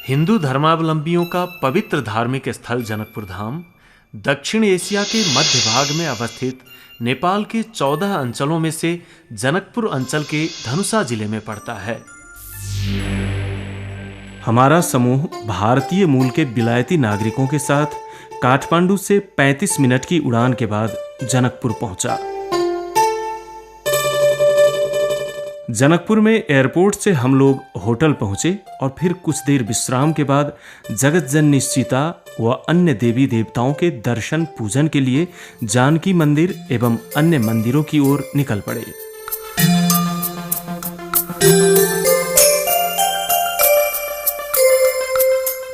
हिंदू धर्मावलंबियों का पवित्र धार्मिक स्थल जनकपुर धाम दक्षिण एशिया के मध्य भाग में अवस्थित नेपाल के 14 अंचलों में से जनकपुर अंचल के धनुषा जिले में पड़ता है। हमारा समूह भारतीय मूल के विलायती नागरिकों के साथ काठमांडू से 35 मिनट की उड़ान के बाद जनकपुर पहुंचा। जनकपुर में एयरपोर्ट से हम लोग होटल पहुंचे और फिर कुछ देर विश्राम के बाद जगत जननी सीता व अन्य देवी देवताओं के दर्शन पूजन के लिए जानकी मंदिर एवं अन्य मंदिरों की ओर निकल पड़े।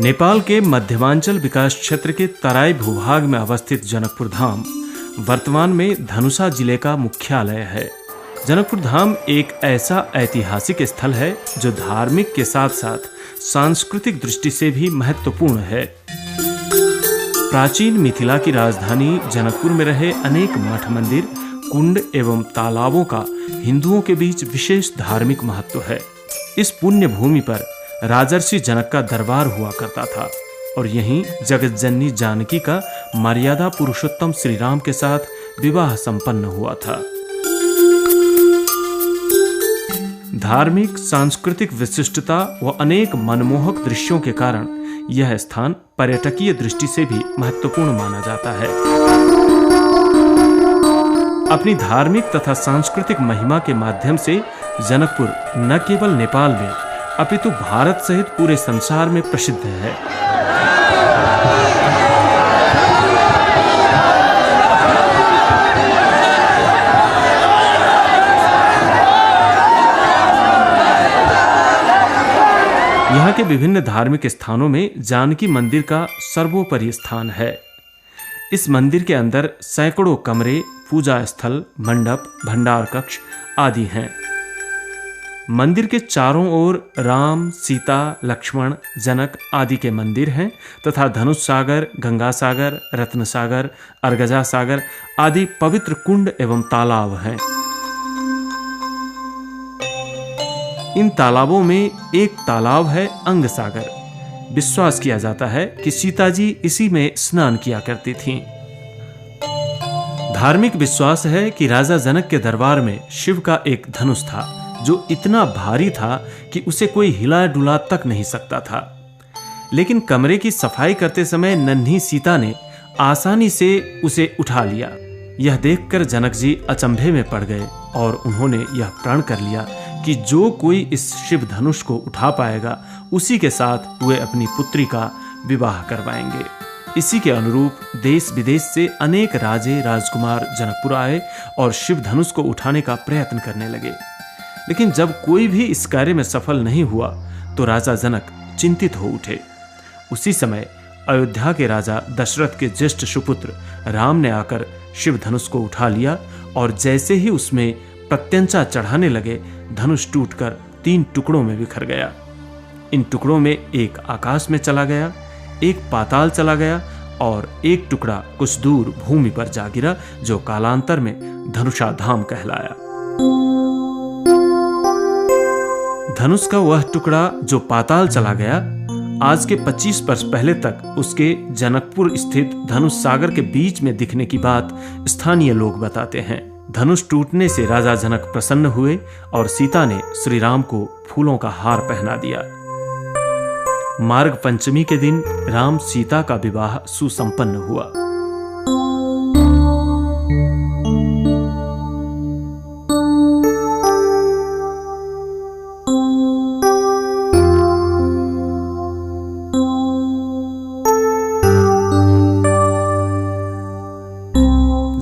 नेपाल के मध्यमांचल विकास क्षेत्र के तराई भूभाग में अवस्थित जनकपुर धाम वर्तमान में धनुषा जिले का मुख्यालय है। जनकपुर धाम एक ऐसा ऐतिहासिक स्थल है जो धार्मिक के साथ साथ सांस्कृतिक दृष्टि से भी महत्वपूर्ण है। प्राचीन मिथिला की राजधानी जनकपुर में रहे अनेक मठ मंदिर, कुंड एवं तालाबों का हिंदुओं के बीच विशेष धार्मिक महत्व है। इस पुण्य भूमि पर राजर्षि जनक का दरबार हुआ करता था और यहीं जगत जननी जानकी का मर्यादा पुरुषोत्तम श्री राम के साथ विवाह संपन्न हुआ था। धार्मिक सांस्कृतिक विशिष्टता व अनेक मनमोहक दृश्यों के कारण यह स्थान पर्यटकीय दृष्टि से भी महत्वपूर्ण माना जाता है। अपनी धार्मिक तथा सांस्कृतिक महिमा के माध्यम से जनकपुर न केवल नेपाल में अपितु भारत सहित पूरे संसार में प्रसिद्ध है। यहाँ के विभिन्न धार्मिक स्थानों में जानकी मंदिर का सर्वोपरि स्थान है। इस मंदिर के अंदर सैकड़ों कमरे, पूजा स्थल, मंडप, भंडार कक्ष आदि हैं। मंदिर के चारों ओर राम, सीता, लक्ष्मण, जनक आदि के मंदिर हैं तथा धनुष सागर, गंगा सागर, रत्न सागर, अर्गजा सागर आदि पवित्र कुंड एवं तालाब हैं। इन तालाबों में एक तालाब है अंग सागर। विश्वास किया जाता है कि सीता जी इसी में स्नान किया करती थीं। धार्मिक विश्वास है कि राजा जनक के दरबार में शिव का एक धनुष था जो इतना भारी था कि उसे कोई हिला डुला तक नहीं सकता था। लेकिन कमरे की सफाई करते समय नन्ही सीता ने आसानी से उसे उठा लिया। यह देखकर जनक जी अचंभे में पड़ गए और उन्होंने यह प्रण कर लिया कि जो कोई इस शिव धनुष को उठा पाएगा उसी के साथ वे अपनी पुत्री का विवाह करवाएंगे। इसी के अनुरूप देश विदेश से अनेक राजे राजकुमार जनकपुर आए और शिव धनुष को उठाने का प्रयत्न करने लगे। लेकिन जब कोई भी इस कार्य में सफल नहीं हुआ तो राजा जनक चिंतित हो उठे। उसी समय अयोध्या के राजा दशरथ के ज्येष्ठ सुपुत्र राम ने आकर शिव धनुष को उठा लिया और जैसे ही उसमें प्रत्यंचा चढ़ाने लगे, धनुष टूटकर 3 टुकड़ों में बिखर गया। इन टुकड़ों में एक आकाश में चला गया, एक पाताल चला गया और एक टुकड़ा कुछ दूर भूमि पर जा गिरा जो कालांतर में धनुषा धाम कहलाया। धनुष का वह टुकड़ा जो पाताल चला गया, आज के 25 वर्ष पहले तक उसके जनकपुर स्थित धनुष सागर के बीच में दिखने की बात स्थानीय लोग बताते हैं। धनुष टूटने से राजा जनक प्रसन्न हुए और सीता ने श्री राम को फूलों का हार पहना दिया। मार्ग पंचमी के दिन राम सीता का विवाह सुसंपन्न हुआ।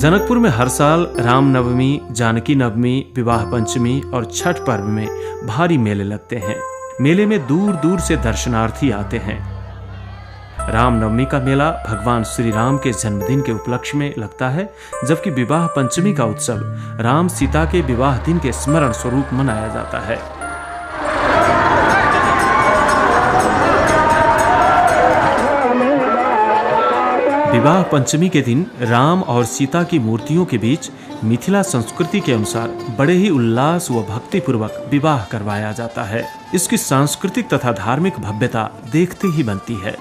जनकपुर में हर साल रामनवमी, जानकी नवमी, विवाह पंचमी और छठ पर्व में भारी मेले लगते हैं। मेले में दूर दूर से दर्शनार्थी आते हैं। रामनवमी का मेला भगवान श्री राम के जन्मदिन के उपलक्ष्य में लगता है, जबकि विवाह पंचमी का उत्सव राम सीता के विवाह दिन के स्मरण स्वरूप मनाया जाता है। विवाह पंचमी के दिन राम और सीता की मूर्तियों के बीच मिथिला संस्कृति के अनुसार बड़े ही उल्लास व भक्तिपूर्वक विवाह करवाया जाता है। इसकी सांस्कृतिक तथा धार्मिक भव्यता देखते ही बनती है।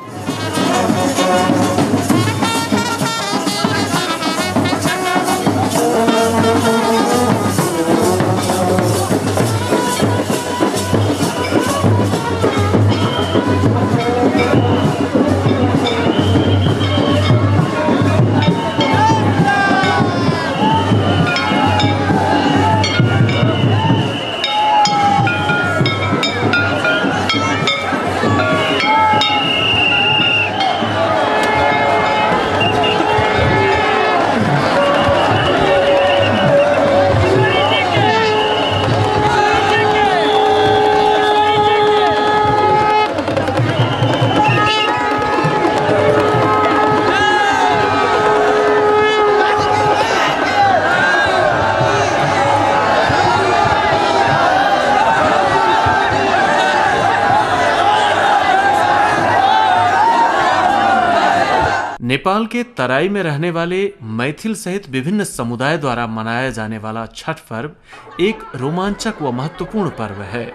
नेपाल के तराई में रहने वाले मैथिल सहित विभिन्न समुदाय द्वारा मनाया जाने वाला छठ पर्व एक रोमांचक व महत्वपूर्ण पर्व है।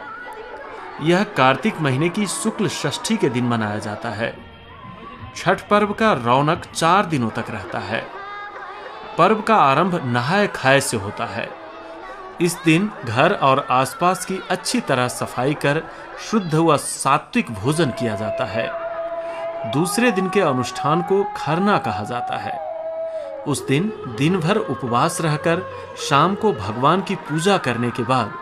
यह कार्तिक महीने की शुक्ल षष्ठी के दिन मनाया जाता है। छठ पर्व का रौनक 4 दिनों तक रहता है। पर्व का आरंभ नहाय खाए से होता है। इस दिन घर और आसपास की अच्छी तरह सफाई कर शुद्ध व सात्विक भोजन किया जाता है। दूसरे दिन के अनुष्ठान को खरना कहा जाता है। उस दिन भर उपवास रहकर शाम को भगवान की पूजा करने के बाद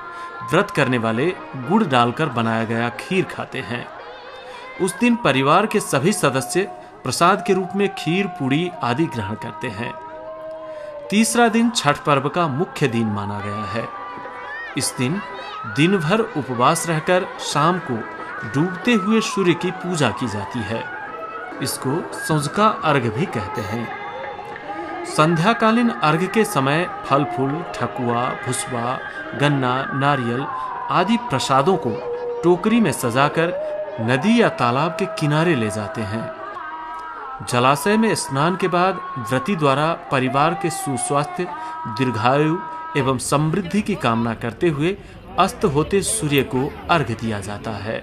व्रत करने वाले गुड़ डालकर बनाया गया खीर खाते हैं। उस दिन परिवार के सभी सदस्य प्रसाद के रूप में खीर पूड़ी आदि ग्रहण करते हैं। तीसरा दिन छठ पर्व का मुख्य दिन माना गया है। इस दिन भर उपवास रहकर शाम को डूबते हुए सूर्य की पूजा की जाती है। इसको संझका अर्घ भी कहते हैं। संध्याकालीन अर्घ के समय फल फूल, ठकुआ, भुसवा, गन्ना, नारियल आदि प्रसादों को टोकरी में सजाकर नदी या तालाब के किनारे ले जाते हैं। जलाशय में स्नान के बाद व्रती द्वारा परिवार के सुस्वास्थ्य, दीर्घायु एवं समृद्धि की कामना करते हुए अस्त होते सूर्य को अर्घ दिया जाता है।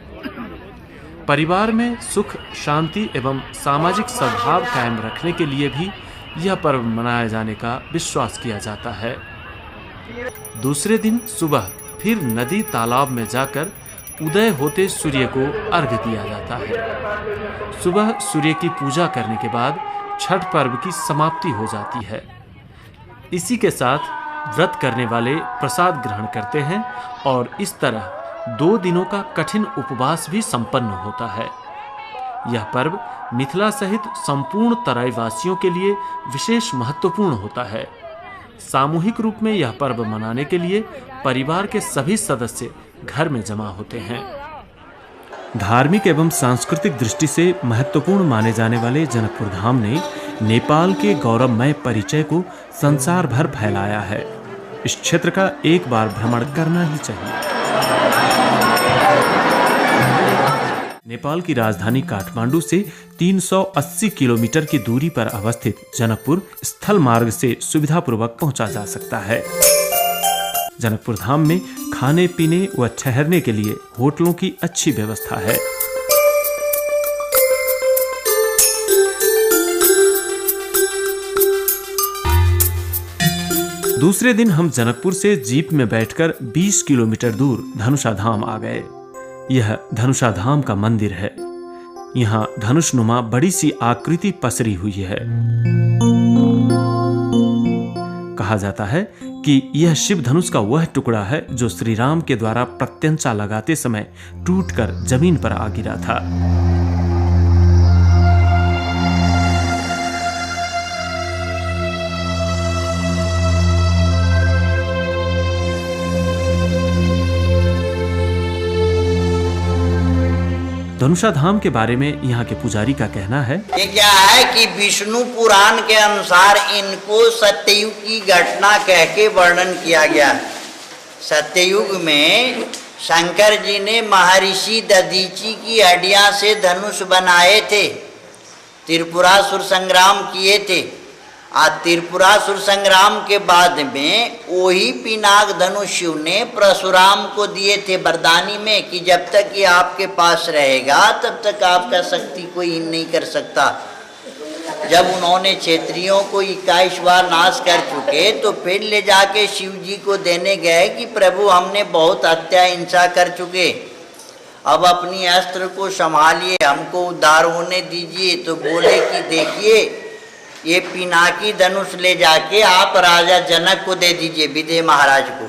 परिवार में सुख, शांति एवं सामाजिक सद्भाव कायम रखने के लिए भी यह पर्व मनाए जाने का विश्वास किया जाता है। दूसरे दिन सुबह फिर नदी तालाब में जाकर उदय होते सूर्य को अर्घ दिया जाता है। सुबह सूर्य की पूजा करने के बाद छठ पर्व की समाप्ति हो जाती है। इसी के साथ व्रत करने वाले प्रसाद ग्रहण करते हैं और इस तरह 2 दिनों का कठिन उपवास भी संपन्न होता है। यह पर्व मिथिला सहित संपूर्ण तराई वासियों के लिए विशेष महत्वपूर्ण होता है। सामूहिक रूप में यह पर्व मनाने के लिए परिवार के सभी सदस्य घर में जमा होते हैं। धार्मिक एवं सांस्कृतिक दृष्टि से महत्वपूर्ण माने जाने वाले जनकपुर धाम ने नेपाल के गौरवमय परिचय को संसार भर फैलाया है। इस क्षेत्र का एक बार भ्रमण करना ही चाहिए। नेपाल की राजधानी काठमांडू से 380 किलोमीटर की दूरी पर अवस्थित जनकपुर स्थल मार्ग से सुविधापूर्वक पहुंचा जा सकता है। जनकपुर धाम में खाने पीने व ठहरने के लिए होटलों की अच्छी व्यवस्था है। दूसरे दिन हम जनकपुर से जीप में बैठकर 20 किलोमीटर दूर धनुषा धाम आ गए। यह धनुषा धाम का मंदिर है। यहाँ धनुषनुमा बड़ी सी आकृति पसरी हुई है। कहा जाता है कि यह शिव धनुष का वह टुकड़ा है जो श्री राम के द्वारा प्रत्यंचा लगाते समय टूटकर जमीन पर आ गिरा था। धनुषा धाम के बारे में यहाँ के पुजारी का कहना है, ये क्या है कि विष्णु पुराण के अनुसार इनको सत्ययुग की घटना कह के वर्णन किया गया। सत्ययुग में शंकर जी ने महर्षि दधीची की हड्डियां से धनुष बनाए थे। त्रिपुरासुर संग्राम किए थे। त्रिपुरासुर संग्राम के बाद में वही पिनाक धनुष शिव ने परशुराम को दिए थे वरदानी में कि जब तक ये आपके पास रहेगा तब तक आपका शक्ति कोई नहीं कर सकता। जब उन्होंने क्षेत्रियों को 21 बार नाश कर चुके तो फिर ले जाके शिव जी को देने गए कि प्रभु हमने बहुत हत्या हिंसा कर चुके, अब अपनी अस्त्र को संभालिए, हमको उद्धार होने दीजिए। तो बोले कि देखिए ये पिनाकी धनुष ले जाके आप राजा जनक को दे दीजिए, विदेह महाराज को।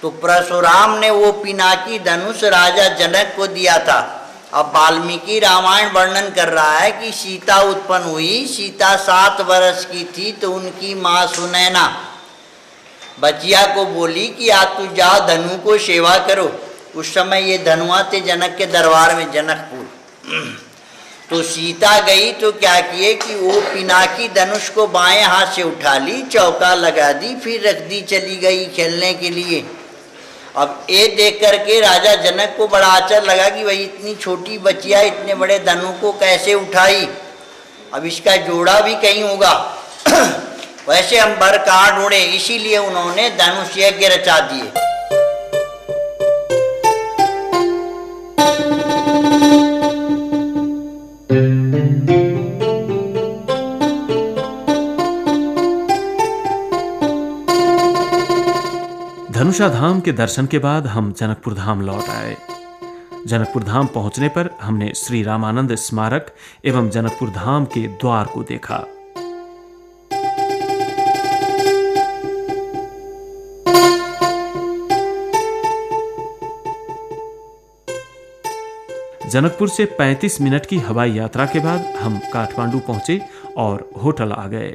तो परशुराम ने वो पिनाकी धनुष राजा जनक को दिया था। अब वाल्मीकि रामायण वर्णन कर रहा है कि सीता उत्पन्न हुई, सीता 7 वर्ष की थी तो उनकी माँ सुनैना बचिया को बोली कि आज तू जाओ धनु को सेवा करो। उस समय ये धनुआ थे जनक के दरबार में, जनकपुर। तो सीता गई तो क्या किए कि वो पिनाकी धनुष को बाएं हाथ से उठा ली, चौका लगा दी, फिर रख दी, चली गई खेलने के लिए। अब ये देख करके राजा जनक को बड़ा आश्चर्य लगा कि भाई इतनी छोटी बच्चिया इतने बड़े धनु को कैसे उठाई, अब इसका जोड़ा भी कहीं होगा। वैसे हम बर कहाँ ढूंढे, इसीलिए उन्होंने धनुष यज्ञ रचा दिए। धनुषा धाम के दर्शन के बाद हम जनकपुर धाम लौट आए। जनकपुर धाम पहुंचने पर हमने श्री रामानंद स्मारक एवं जनकपुर धाम के द्वार को देखा। जनकपुर से 35 मिनट की हवाई यात्रा के बाद हम काठमांडू पहुंचे और होटल आ गए।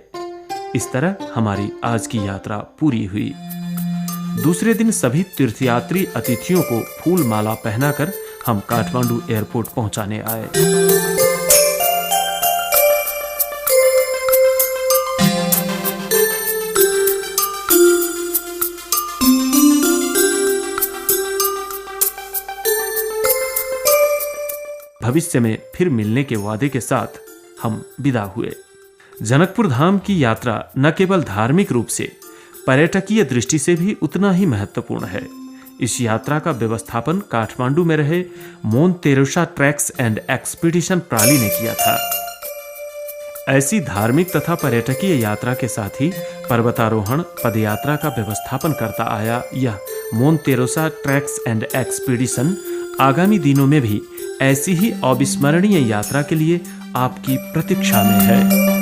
इस तरह हमारी आज की यात्रा पूरी हुई। दूसरे दिन सभी तीर्थयात्री अतिथियों को फूल माला पहनाकर हम काठमांडू एयरपोर्ट पहुंचाने आए। भविष्य में फिर मिलने के वादे के साथ हम विदा हुए। जनकपुर धाम की यात्रा न केवल धार्मिक रूप से पर्यटकीय दृष्टि से भी उतना ही महत्वपूर्ण है। इस यात्रा का व्यवस्थापन काठमांडू में रहे मोन तेरेसा ट्रैक्स एंड एक्सपीडिशन प्रणाली ने किया था। ऐसी धार्मिक तथा पर्यटकीय यात्रा के साथ ही पर्वतारोहण पदयात्रा का व्यवस्थापन करता आया यह मोन तेरेसा ट्रैक्स एंड एक्सपीडिशन आगामी दिनों में भी ऐसी ही अविस्मरणीय यात्रा के लिए आपकी प्रतीक्षा में है।